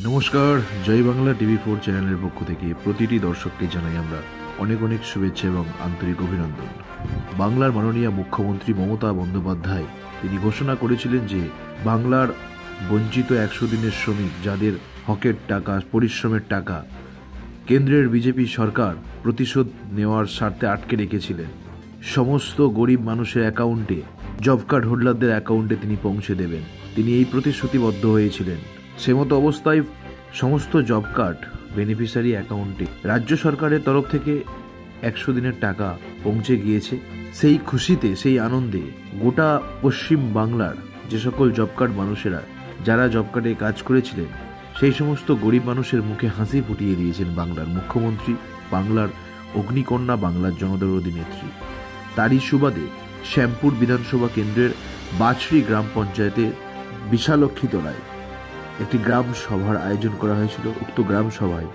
নমস্কার, জয় বাংলা টিভি4 চ্যানেলের পক্ষ থেকে প্রতিটি দর্শককে জানাই আমরা অনেক অনেক শুভেচ্ছা এবং আন্তরিক অভিনন্দন। বাংলার মাননীয় মুখ্যমন্ত্রী মমতা বন্দ্যোপাধ্যায় তিনি ঘোষণা করেছিলেন যে বাংলার বঞ্চিত 100 দিনের শ্রমিক যাদের হকের টাকা, পরিশ্রমের টাকা কেন্দ্রের বিজেপি সরকার প্রতিশোধ নেওয়ার স্বার্থে আটকে রেখেছিলেন, সমস্ত গরিব মানুষের অ্যাকাউন্টে, জব কার্ড হোল্ডারদের অ্যাকাউন্টে তিনি পৌঁছে দেবেন। তিনি এই প্রতিশ্রুতিবদ্ধ হয়েছিলেন। সেমতো অবস্থায় সমস্ত জব কার্ড বেনিফিশিয়ারি অ্যাকাউন্টে রাজ্য সরকারের তরফ থেকে 100 দিনের টাকা পৌঁছে গিয়েছে। সেই খুশিতে, সেই আনন্দে গোটা পশ্চিম বাংলার যে সকল জব কার্ড মানুষেরা যারা জব কার্ডে কাজ করেছিলেন সেই সমস্ত গরিব মানুষের মুখে হাসি ফুটিয়ে দিয়েছেন বাংলার মুখ্যমন্ত্রী, বাংলার অগ্নিকন্যা, বাংলার জনদরদী নেত্রী। তারই সুবাদে শ্যামপুর বিধানসভা কেন্দ্রের বাছড়ি গ্রাম পঞ্চায়েতে বিশালক্ষীতলায় একটি গ্রাম সভার আয়োজন করা হয়েছিল। উক্ত গ্রাম সভায়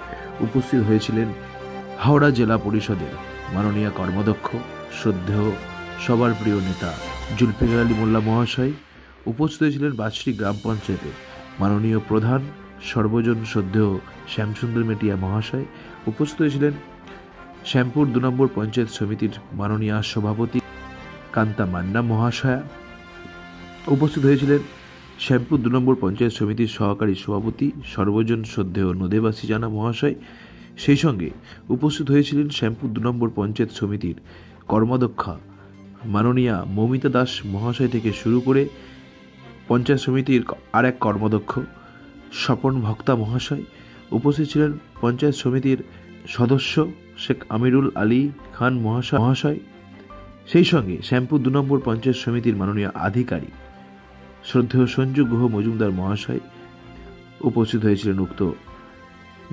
উপস্থিত হয়েছিলেন হাওড়া জেলা পরিষদের মাননীয় কর্মাধ্যক্ষ, শ্রদ্ধেয় সবার প্রিয় নেতা জুলফিকার আলী মোল্লা মহাশয়। উপস্থিত হয়েছিলেন বাছড়ি গ্রাম পঞ্চায়েতে মাননীয় প্রধান সর্বজন শ্রদ্ধেয় শ্যামসুন্দর মেটিয়া মহাশয়। উপস্থিত হয়েছিলেন শ্যামপুর 2 নম্বর পঞ্চায়েত সমিতির মাননীয় সভাপতি কান্তা মান্না মহাশয়া। উপস্থিত হয়েছিলেন শ্যামপুর 2 নম্বর পঞ্চায়েত সমিতির সহকারী সভাপতি সর্বজন শ্রদ্ধেয় নদেবাসী জানা মহাশয়। সেই সঙ্গে উপস্থিত হয়েছিলেন শ্যামপুর 2 নম্বর পঞ্চায়েত সমিতির কর্মাধ্যক্ষা মাননীয়া মমিতা দাস মহাশয় থেকে শুরু করে পঞ্চায়েত সমিতির আর এক কর্মাধ্যক্ষ স্বপন ভক্তা মহাশয়। উপস্থিত ছিলেন পঞ্চায়েত সমিতির সদস্য শেখ আমিরুল আলী খান মহাশয়। সেই সঙ্গে শ্যামপুর 2 নম্বর পঞ্চায়েত সমিতির মাননীয় আধিকারিক শ্রদ্ধেয় সঞ্জু গুহ মজুমদার মহাশয় উপস্থিত হয়েছিলেন উক্ত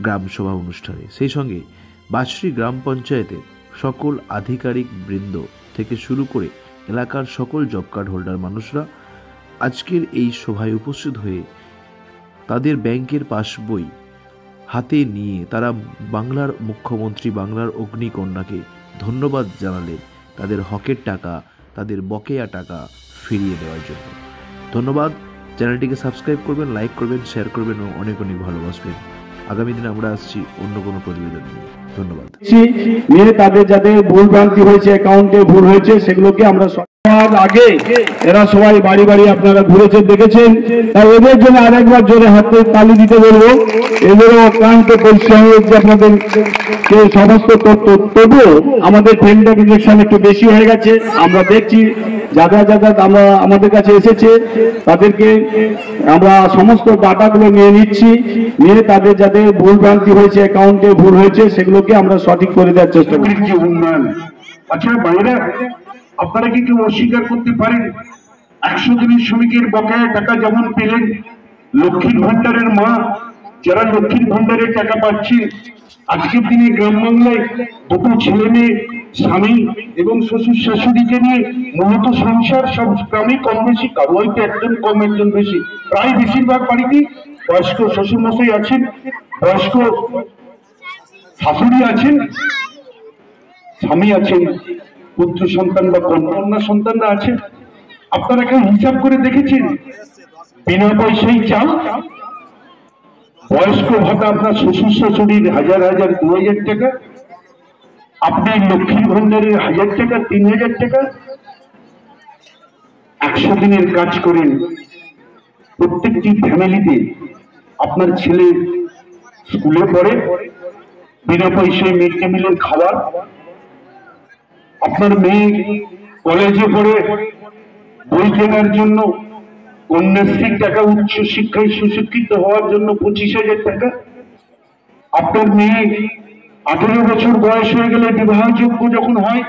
গ্রাম সভা অনুষ্ঠানে। সেই সঙ্গে বাছড়ি গ্রাম পঞ্চায়েতের সকল আধিকারিক বৃন্দ থেকে শুরু করে এলাকার সকল জব কার্ড হোল্ডার মানুষরা আজকের এই সভায় উপস্থিত হয়ে তাদের ব্যাংকের পাসবই হাতে নিয়ে তারা বাংলার মুখ্যমন্ত্রী, বাংলার অগ্নিকন্যাকে ধন্যবাদ জানালেন তাদের হকের টাকা, তাদের বকেয়া টাকা ফিরিয়ে দেওয়ার জন্য। ধন্যবাদ। চ্যানেলটিকে সাবস্ক্রাইব করবেন, লাইক করবেন, শেয়ার করবেন এবং অনেক অনেক ভালোবাসবেন। আগামী দিনে আমরা আসছি অন্য কোনো প্রতিবেদন নিয়ে। ধন্যবাদ। তাদের যাদের ভুল ভ্রান্তি হয়েছে, অ্যাকাউন্টে ভুল হয়েছে, সেগুলোকে আমরা আগে এরা সবাই বাড়ি বাড়ি আপনারা ঘুরেছেন, দেখেছেন। তাই এদের জন্য আরেকবার জোরে হাতে তালি দিতে বলবো। এদেরও অক্লান্ত পরিশ্রম হয়েছে আপনাদের সমস্ত তথ্য। তবুও আমাদের টেন্ডার ইনজেকশন একটু বেশি হয়ে গেছে। আমরা দেখছি যারা আমরা আমাদের কাছে এসেছে তাদেরকে আমরা সমস্ত ডাটাগুলো নিয়ে নিচ্ছি, নিয়ে তাদের যাদের ভুল ভ্রান্তি হয়েছে, অ্যাকাউন্টে ভুল হয়েছে, সেগুলোকে আমরা সঠিক করে দেওয়ার চেষ্টা করছি। উন্নয়ন আচ্ছা, বাইরে আপনারা কি কেউ অস্বীকার করতে পারেন 100 দিনের শ্রমিকের বকেয়া টাকা যেমন পেলেন, লক্ষ্মীর ভান্ডারের মা যারা লক্ষ্মীর ভান্ডারের টাকা পাচ্ছে, আজকের দিনে গ্রাম বাংলায় দুটো ছেলে মেয়ে, স্বামী এবং শ্বশুর শাশুড়িকে নিয়ে মূলত সংসার সব গ্রামে কম বেশি, কারো হয়তো একজন কম একজন বেশি, প্রায় বেশিরভাগ বাড়িতেই বয়স্ক শ্বশুর মশাই আছেন, বয়স্ক শাশুড়ি আছেন, স্বামী আছেন, পুত্র সন্তান বা কন্যা সন্তানরা আছে। আপনারা কেউ হিসাব করে দেখেছেন বিনা পয়সায় চাল, বয়স্ক ভাতা আপনার শ্বশুর শাশুড়ির 1000 2000 টাকা, আপনি লক্ষ্মীর ভান্ডারের 1000 টাকা 3000 টাকা। 100 দিনের কাজ করেন, প্রত্যেকটি ফ্যামিলিতে আপনার ছেলে স্কুলে পড়ে, বিনা পয়সায় মিড ডে মিলের খাবার, আপনার মেয়ে কলেজে পড়ে, বই কেনার জন্য কন্যাশ্রীর টাকা, উচ্চ শিক্ষায় সুশিক্ষিত হওয়ার জন্য 25,000 টাকা, আপনার মেয়ে 18 বছর বয়স হয়ে গেলে বিবাহযোগ্য যখন হয়